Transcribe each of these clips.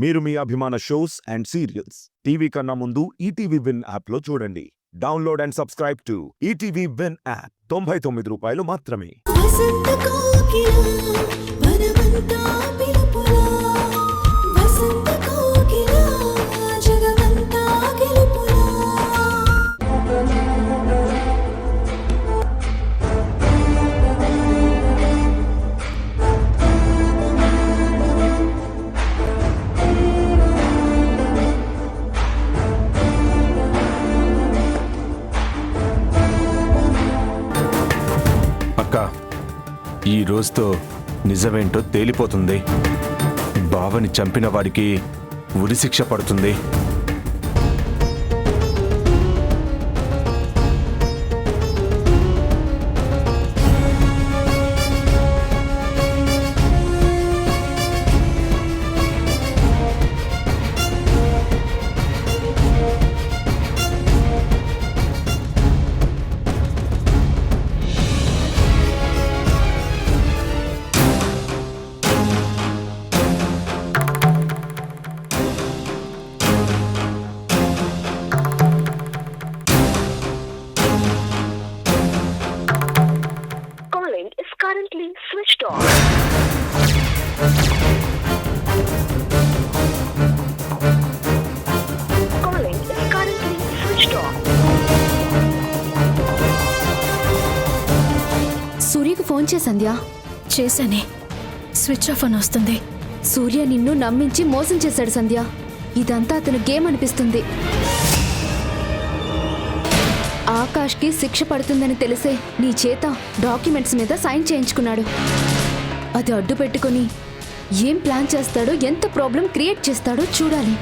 మీరు మీ అభిమాన shows and serials TV కన్నా ముందు ఈటీవీ విన్ యాప్లో చూడండి. Download and subscribe to ETV win app. 99 రూపాయలు మాత్రమే. ఈ రోజుతో నిజమేంటో తేలిపోతుంది. బావని చంపిన వాడికి ఉరిశిక్ష పడుతుంది. Currently switched off. Calling is currently switched off. సూర్యకు ఫోన్ చేసంధ్యా. చేశానే, స్విచ్ ఆఫ్ అని వస్తుంది. సూర్య నిన్ను నమ్మించి మోసం చేశాడు సంధ్య. ఇదంతా అతను గేమ్ అనిపిస్తుంది. ఆకాష్కి శిక్ష పడుతుందని తెలిసే నీ చేత డాక్యుమెంట్స్ మీద సైన్ చేయించుకున్నాడు. అది అడ్డు పెట్టుకుని ఏం ప్లాన్ చేస్తాడో, ఎంత ప్రాబ్లం క్రియేట్ చేస్తాడో చూడాలి.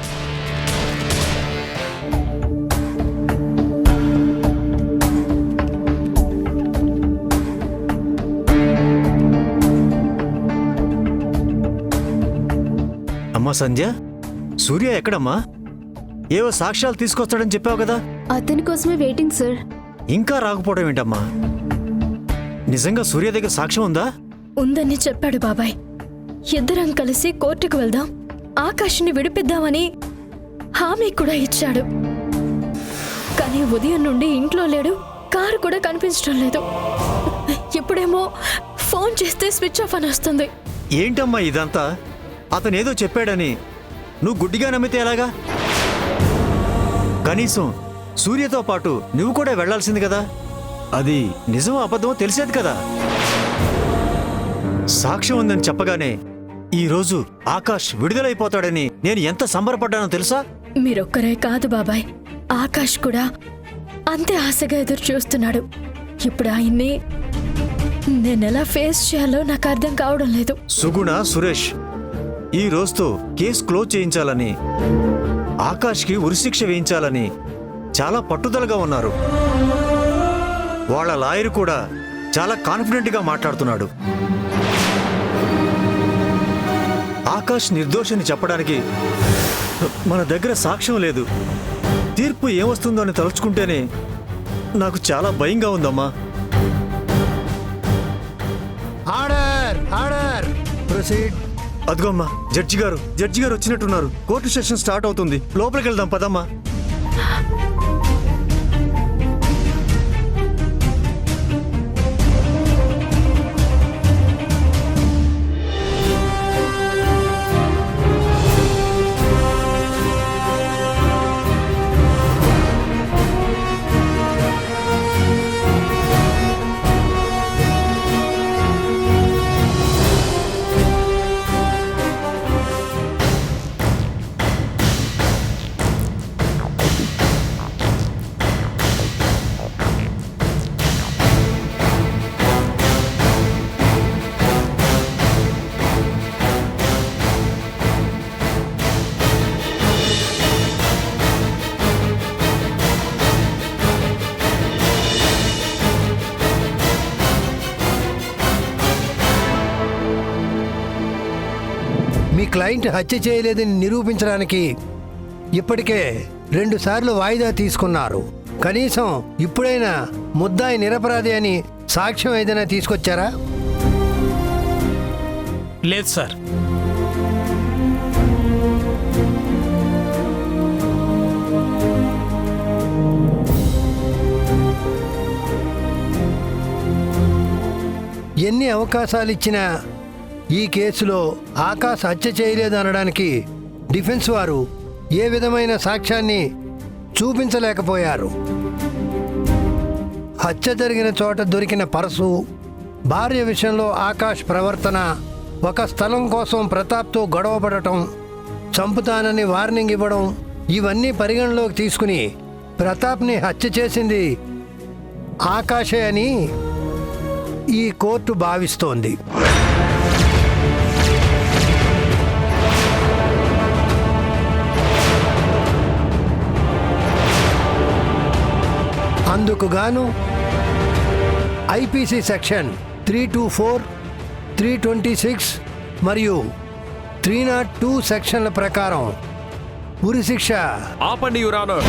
అమ్మా సంధ్య, సూర్య ఎక్కడమ్మా? ఏవో సాక్ష్యాలు తీసుకొస్తాడని చెప్పావు కదా. అతని కోసమే వెయిటింగ్ సార్. ఇంకా రాకపోవడం ఏంటమ్మా? నిజంగా సూర్య దగ్గర సాక్ష్యం ఉందా? ఉందని చెప్పాడు బాబాయ్. ఇద్దరం కలిసి కోర్టుకు వెళ్దాం, ఆకాష్ని విడిపిద్దామని హామీ కూడా ఇచ్చాడు. కానీ ఉదయం నుండి ఇంట్లో లేడు, కారు కూడా కనిపించడం లేదు. ఇప్పుడేమో ఫోన్ చేస్తే స్విచ్ ఆఫ్ అని వస్తుంది. ఏంటమ్మా ఇదంతా? అతనేదో చెప్పాడని నువ్వు గుడ్డిగా నమ్మితే ఎలాగా? కనీసం సూర్యతో పాటు నువ్వు కూడా వెళ్లాల్సింది కదా. అది నిజమో అబద్ధమో తెలిసేది కదా. సాక్ష్యం ఉందని చెప్పగానే ఈరోజు ఆకాష్ విడుదలైపోతాడని నేను ఎంత సంబరపడ్డానో తెలుసా? మీరొక్కరే కాదు బాబాయ్, ఆకాష్ కూడా అంతే ఆశగా ఎదురు చూస్తున్నాడు. ఇప్పుడు ఆయన్ని నేనెలా ఫేస్ చేయాలో నాకు అర్థం కావడం లేదు. సుగుణ, సురేష్ ఈ రోజుతో కేసు క్లోజ్ చేయించాలని, ఆకాష్కి ఉరిశిక్ష వేయించాలని చాలా పట్టుదలగా ఉన్నారు. వాళ్ళ లాయర్ కూడా చాలా కాన్ఫిడెంట్గా మాట్లాడుతున్నాడు. ఆకాష్ నిర్దోషిని చెప్పడానికి మన దగ్గర సాక్ష్యం లేదు. తీర్పు ఏమొస్తుందో అని తలుచుకుంటేనే నాకు చాలా భయంగా ఉందమ్మా. Order order proceed. అదిగోమ్మా జడ్జి గారు వచ్చినట్టున్నారు. కోర్టు సెషన్ స్టార్ట్ అవుతుంది. లోపలికి వెళ్దాం పదమ్మా. మీ క్లయింట్ హత్య చేయలేదని నిరూపించడానికి ఇప్పటికే 2 సార్లు వాయిదా తీసుకున్నారు. కనీసం ఇప్పుడైనా ముద్దాయి నిరపరాధి అని సాక్ష్యం ఏదైనా తీసుకొచ్చారా? లేదు సార్. అవకాశాలిచ్చినా ఈ కేసులో ఆకాష్ హత్య చేయలేదనడానికి డిఫెన్స్ వారు ఏ విధమైన సాక్ష్యాన్ని చూపించలేకపోయారు. హత్య జరిగిన చోట దొరికిన పరసు, భార్య విషయంలో ఆకాష్ ప్రవర్తన, ఒక స్థలం కోసం ప్రతాప్తో గొడవపడటం, చంపుతానని వార్నింగ్ ఇవ్వడం, ఇవన్నీ పరిగణలోకి తీసుకుని ప్రతాప్ని హత్య చేసింది ఆకాశే అని ఈ కోర్టు భావిస్తోంది. అందుకు గాను ఐపీసీ సెక్షన్ 324, 326 మరియు 302 సెక్షన్ల ప్రకారం ఉరిశిక్ష. ఆపండి యువర్ ఆనర్.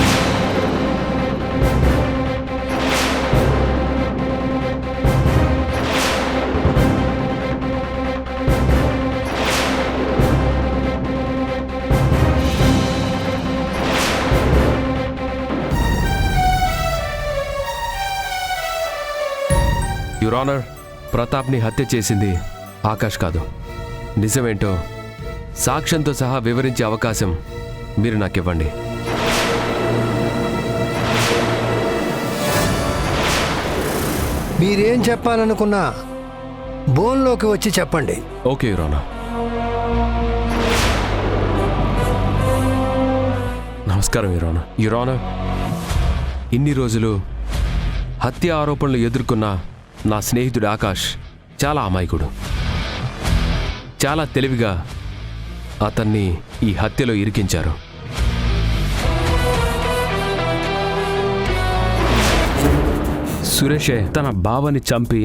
యువర్ ఆనర్, ప్రతాప్ని హత్య చేసింది ఆకాష్ కాదు. నిజమేంటో సాక్ష్యంతో సహా వివరించే అవకాశం మీరు నాకివ్వండి. మీరేం చెప్పాలనుకున్నా బోన్లోకి వచ్చి చెప్పండి. Okay your honour. నమస్కారం యువర్ ఆనర్. యువర్ ఆనర్, ఇన్ని రోజులు హత్య ఆరోపణలు ఎదుర్కొన్న నా స్నేహితుడు ఆకాష్ చాలా అమాయకుడు. చాలా తెలివిగా అతన్ని ఈ హత్యలో ఇరికించారు. సురేషే తన బావని చంపి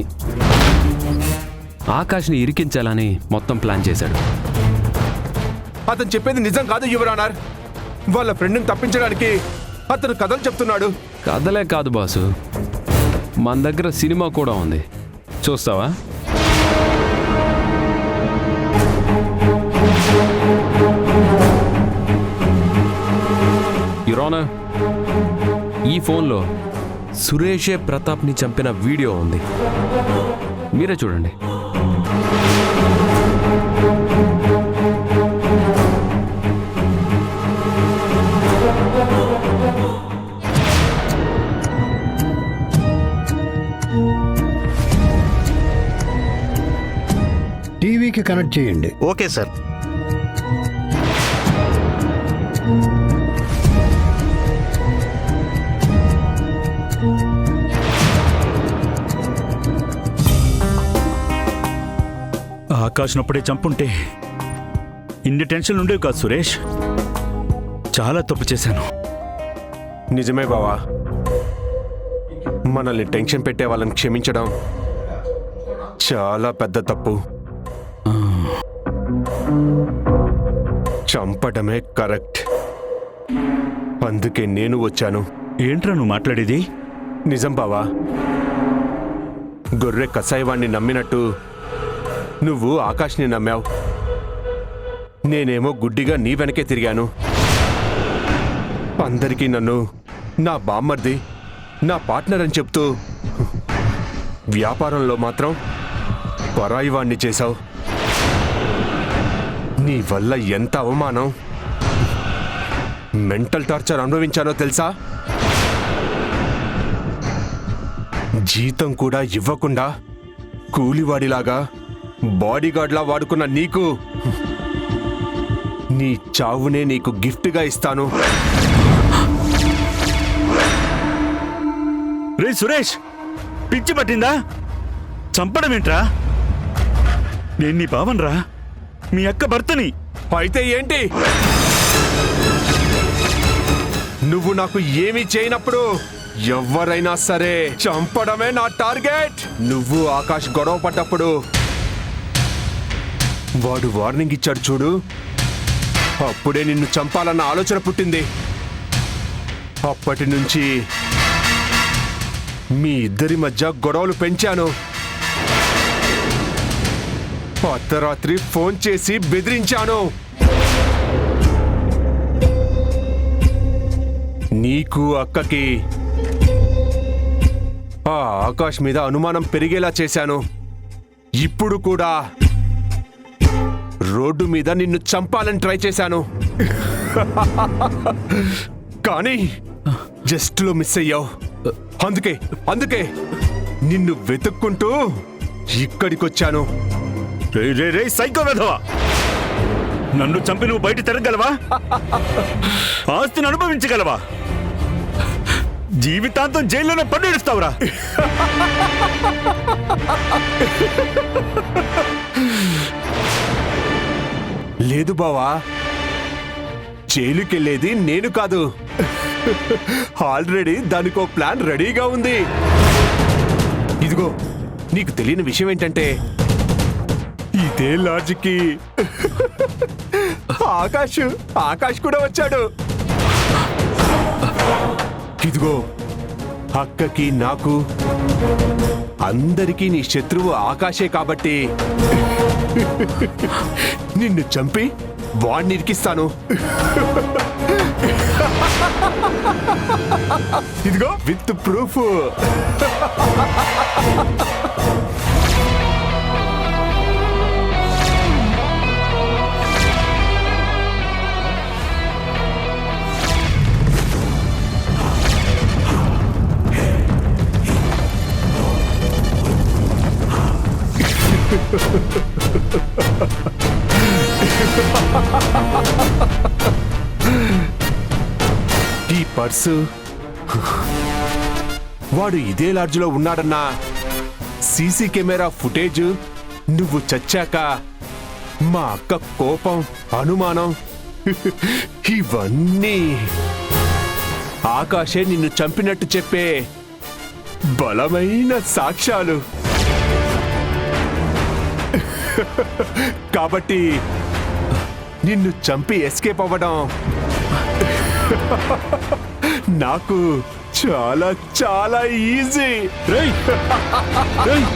ఆకాష్ని ఇరికించాలని మొత్తం ప్లాన్ చేశాడు. అతను చెప్పేది నిజం కాదు యువర్ ఆనర్. వాళ్ళ ఫ్రెండ్ని తప్పించడానికి అతను కథలు చెప్తున్నాడు. కథలే కాదు బాసు, మన దగ్గర సినిమా కూడా ఉంది, చూస్తావా? యువర్ ఆనర్, ఈ ఫోన్లో సురేషే ప్రతాప్ని చంపిన వీడియో ఉంది, మీరే చూడండి. టీవీకి కనెక్ట్ చేయండి. Okay sir. ఆకాష్నప్పుడే చంపుంటే ఇన్ని టెన్షన్లు ఉండేవి కాదు సురేష్. చాలా తప్పు చేశాను. నిజమే బావా, మనల్ని టెన్షన్ పెట్టే వాళ్ళని క్షమించడం చాలా పెద్ద తప్పు. చంపడమే కరెక్ట్. అందుకే నేను వచ్చాను. ఏంట్రా నువ్వు మాట్లాడేది? నిజం బావా, గొర్రె కసాయివాణ్ణి నమ్మినట్టు నువ్వు ఆకాష్ని నమ్మావు. నేనేమో గుడ్డిగా నీ వెనకే తిరిగాను. అందరికీ నన్ను నా బామ్మర్ది, నా పార్ట్నర్ అని చెప్తూ వ్యాపారంలో మాత్రం పరాయి వాణ్ణి చేశావు. నీ వల్ల ఎంత అవమానం, మెంటల్ టార్చర్ అనుభవించానో తెలుసా? జీతం కూడా ఇవ్వకుండా కూలివాడిలాగా బాడీగార్డ్లా వాడుకున్న నీకు నీ చావునే నీకు గిఫ్ట్గా ఇస్తాను. రే సురేష్, పిచ్చి పట్టిందా? చంపడం ఏంట్రా? నేను నీ బావన్రా, మీ అక్క భర్తని. అయితే ఏంటి? నువ్వు నాకు ఏమీ చేయనప్పుడు ఎవరైనా సరే చంపడమే నా టార్గెట్. నువ్వు ఆకాష్ గొడవ పడ్డప్పుడు వాడు వార్నింగ్ ఇచ్చాడు చూడు, అప్పుడే నిన్ను చంపాలన్న ఆలోచన పుట్టింది. అప్పటి నుంచి మీ ఇద్దరి మధ్య గొడవలు పెంచాను. అర్ధరాత్రి ఫోన్ చేసి బెదిరించాను. నీకు అక్కకి ఆ ఆకాష్ మీద అనుమానం పెరిగేలా చేశాను. ఇప్పుడు కూడా రోడ్డు మీద నిన్ను చంపాలని ట్రై చేశాను. కానీ జస్ట్ లో మిస్ అయ్యావు. అందుకే నిన్ను వెతుక్కుంటూ ఇక్కడికొచ్చాను. రే సైకో వెధవా, నన్ను చంపి నువ్వు బయట తిరగలవా? ఆస్తిని అనుభవించగలవా? జీవితాంతం జైల్లోనే పన్నేడుస్తావురా? లేదు బావా, జైలుకెళ్ళేది నేను కాదు. ఆల్రెడీ దానికో ప్లాన్ రెడీగా ఉంది. ఇదిగో, నీకు తెలియని విషయం ఏంటంటే ఇదే లాడ్జికి ఆకాష్ కూడా వచ్చాడు. ఇదిగో, అక్కకి నాకు అందరికీ నీ శత్రువు ఆకాశే కాబట్టి నిన్ను చంపి వాడిని ఇరికిస్తాను. ఇదిగో విత్ ప్రూఫ్. ఈ పర్సు వాడు ఇదే లాడ్జ్లో ఉన్నాడన్న సీసీ కెమెరా ఫుటేజ్, నువ్వు చచ్చాక మా అక్క కోపం, అనుమానం, ఇవన్నీ ఆకాశే నిన్ను చంపినట్టు చెప్పే బలమైన సాక్ష్యాలు. కాబట్టి నిన్ను చంపి ఎస్కేప్ అవ్వడం నాకు చాలా చాలా ఈజీ. రేయ్ రేయ్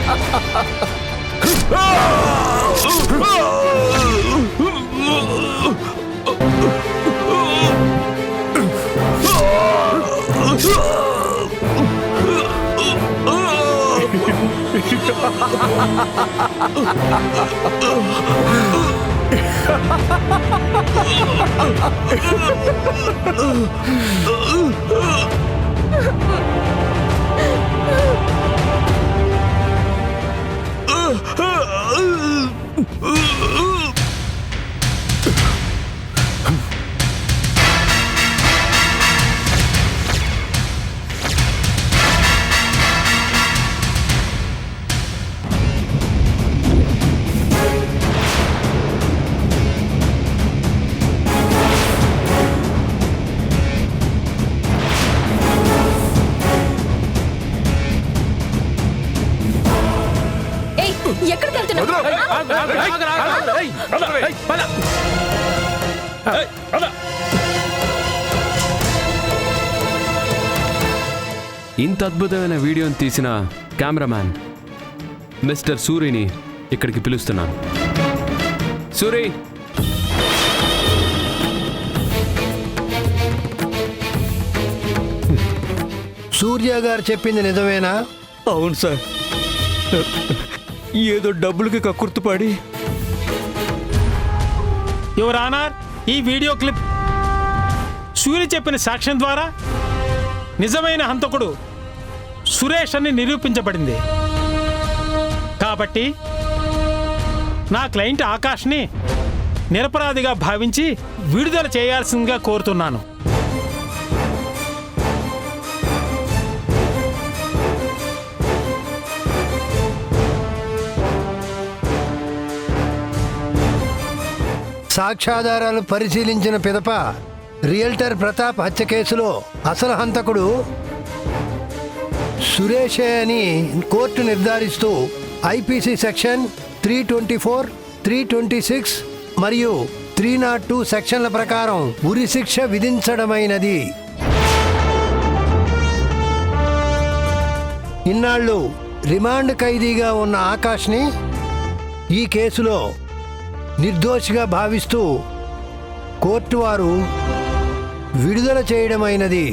ఎక్కడికి వెళ్తున్నావు? ఇంత అద్భుతమైన వీడియోని తీసిన కెమెరామ్యాన్ మిస్టర్ సూరిని ఇక్కడికి పిలుస్తున్నాను. సూరి, సూర్య గారు చెప్పింది నిజమేనా? అవును సార్, ఏదో డబ్బులకి కక్కుర్తుపడి. యువర్ ఆనర్, ఈ వీడియో క్లిప్ సూర్య చెప్పిన సాక్ష్యం ద్వారా నిజమైన హంతకుడు సురేష్ అని నిరూపించబడింది. కాబట్టి నా క్లయింట్ ఆకాష్ని నిరపరాధిగా భావించి విడుదల చేయాల్సిందిగా కోరుతున్నాను. సాక్ష్యాధారాలు పరిశీలించిన పిదప రియల్టర్ ప్రతాప్ హత్య కేసులో అసలు హంతకుడు సురేషే అని కోర్టు నిర్ధారిస్తూ ఐపీసీ సెక్షన్ 324, 326 మరియు 302 సెక్షన్ల ప్రకారం ఉరిశిక్ష విధించడమైనది. ఇన్నాళ్ళు రిమాండ్ ఖైదీగా ఉన్న ఆకాష్ని ఈ కేసులో నిర్దోషిగా భావిస్తూ కోర్టు వారు విడుదల చేయడమైనది.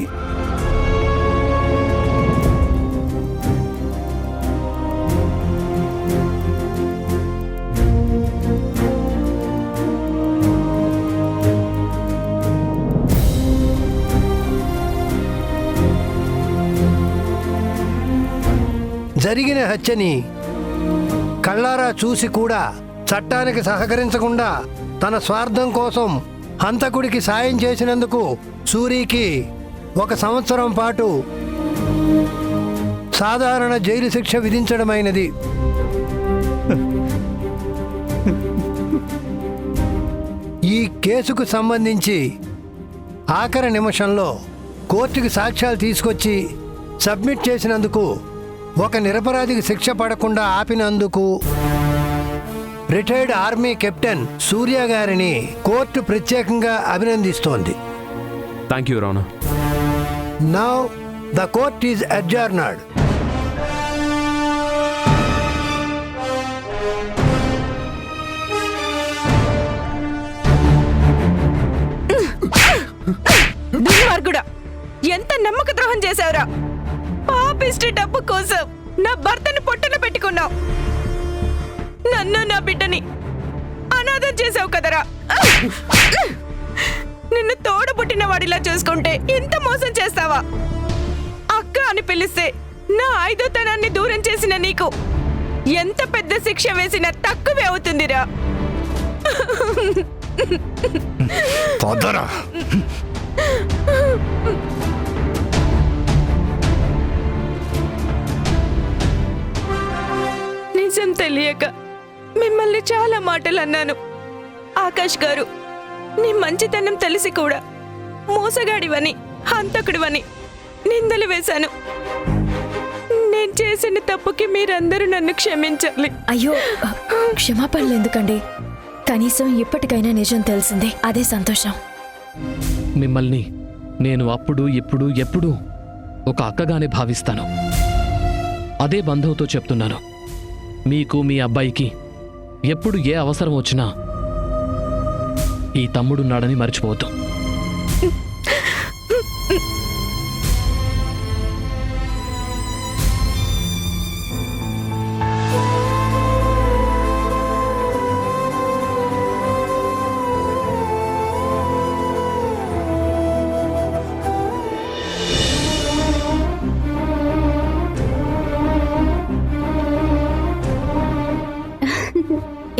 జరిగిన హత్యని కళ్ళారా చూసి కూడా చట్టానికి సహకరించకుండా తన స్వార్థం కోసం హంతకుడికి సాయం చేసినందుకు సూరికి 1 సంవత్సరం పాటు సాధారణ జైలు శిక్ష విధించడమైనది. ఈ కేసుకు సంబంధించి ఆఖరి నిమిషంలో కోర్టుకి సాక్ష్యాలు తీసుకొచ్చి సబ్మిట్ చేసినందుకు, ఒక నిరపరాధికి శిక్ష పడకుండా ఆపినందుకు రిటైర్డ్ ఆర్మీ కెప్టెన్ సూర్య గారిని కోర్టు ప్రత్యేకంగా అభినందిస్తోంది. Thank you your honour. Now the court is adjourned. దుర్మార్గుడా, ఎంత నమ్మక ద్రోహం చేశావురా! పాపిష్టి డబ్బు కోసం నా భర్తను పొట్టన పెట్టుకున్నావు. నన్ను నా బిడ్డని అనాథం చేసావు కదరా! నిన్ను తోడబుట్టిన వాడిలా చూసుకుంటే ఇంత మోసం చేస్తావా? అక్క అని పిలిస్తే నా 5వ తనాన్ని దూరం చేసిన నీకు ఎంత పెద్ద శిక్ష వేసినా తక్కువే అవుతుందిరా. నిజం తెలియక మిమ్మల్ని చాలా మాటలు అన్నాను. ఆకాష్ గారు, నీ మంచితనం తెలిసి కూడా మోసగాడివని, హంతకుడివని నిందలు వేశాను. నేను చేసిన తప్పుకి మీరందరూ నన్ను క్షమించాలి. అయ్యో, క్షమాపణలు ఎందుకండి? కనీసం ఇప్పటికైనా నిజం తెలిసిందే, అదే సంతోషం. మిమ్మల్ని నేను అప్పుడు ఇప్పుడు ఎప్పుడూ ఒక అక్కగానే భావిస్తాను. అదే బంధువుతో చెప్తున్నాను. మీకు మీ అబ్బాయికి ఎప్పుడు ఏ అవసరం వచ్చినా ఈ తమ్ముడున్నాడని మర్చిపోవద్దు.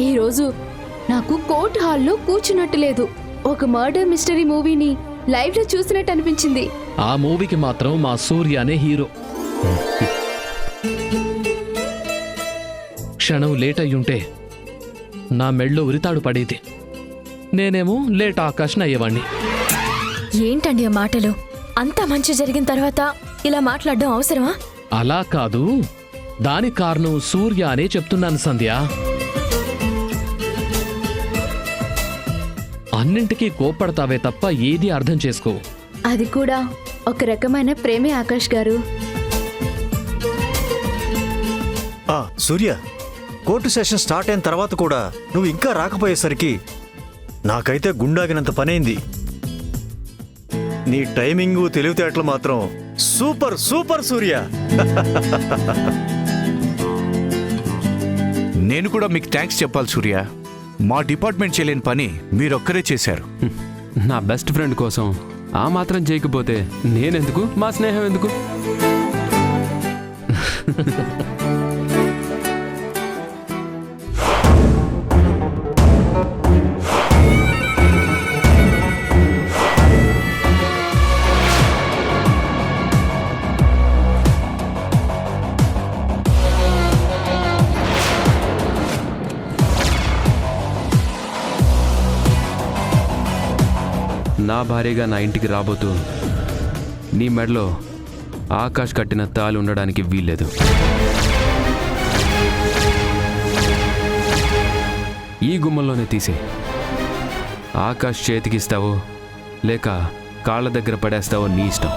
ఈరోజు నాకు కోర్ట్ హాల్లో కూర్చున్నట్టు లేదు. ఒక మర్డర్ మిస్టరీ మూవీని లైవ్ లో చూసినట్టు అనిపించింది. ఆ మూవీకి మాత్రం మా సూర్య అనే హీరో. క్షణం లేట్ అయ్యుంటే నా మెళ్ళో ఉరితాడు పడేది. నేనేమో లేట్ ఆకాశం అయ్యేవాణ్ణి. ఏంటండి ఆ మాటలు? అంతా మంచి జరిగిన తర్వాత ఇలా మాట్లాడడం అవసరమా? అలా కాదు, దానికి కారణం సూర్య అనే చెప్తున్నాను సంధ్య. అన్నింటికీ కోప్పడతావే తప్ప ఏది అర్థం చేసుకో. అది కూడా ఒక రకమైన ప్రేమే ఆకాష్ గారు. సూర్య, కోర్టు సెషన్ స్టార్ట్ అయిన తర్వాత కూడా నువ్వు ఇంకా రాకపోయేసరికి నాకైతే గుండాగినంత పనైంది. నీ టైమింగు తెలివితేటలు మాత్రం సూపర్ సూపర్ సూర్య. నేను కూడా మీకు థ్యాంక్స్ చెప్పాలి సూర్య. మా డిపార్ట్మెంట్ చేయలేని పని మీరొక్కరే చేశారు. నా బెస్ట్ ఫ్రెండ్ కోసం ఆ మాత్రం చేయకపోతే నేనెందుకు, మా స్నేహం ఎందుకు? నా భార్యగా నా ఇంటికి రాబోతూ నీ మెడలో ఆకాష్ కట్టిన తాళి ఉండడానికి వీల్లేదు. ఈ గుమ్మంలోనే తీసే. ఆకాష్ చేతికిస్తావో లేక కాళ్ళ దగ్గర పడేస్తావో నీ ఇష్టం.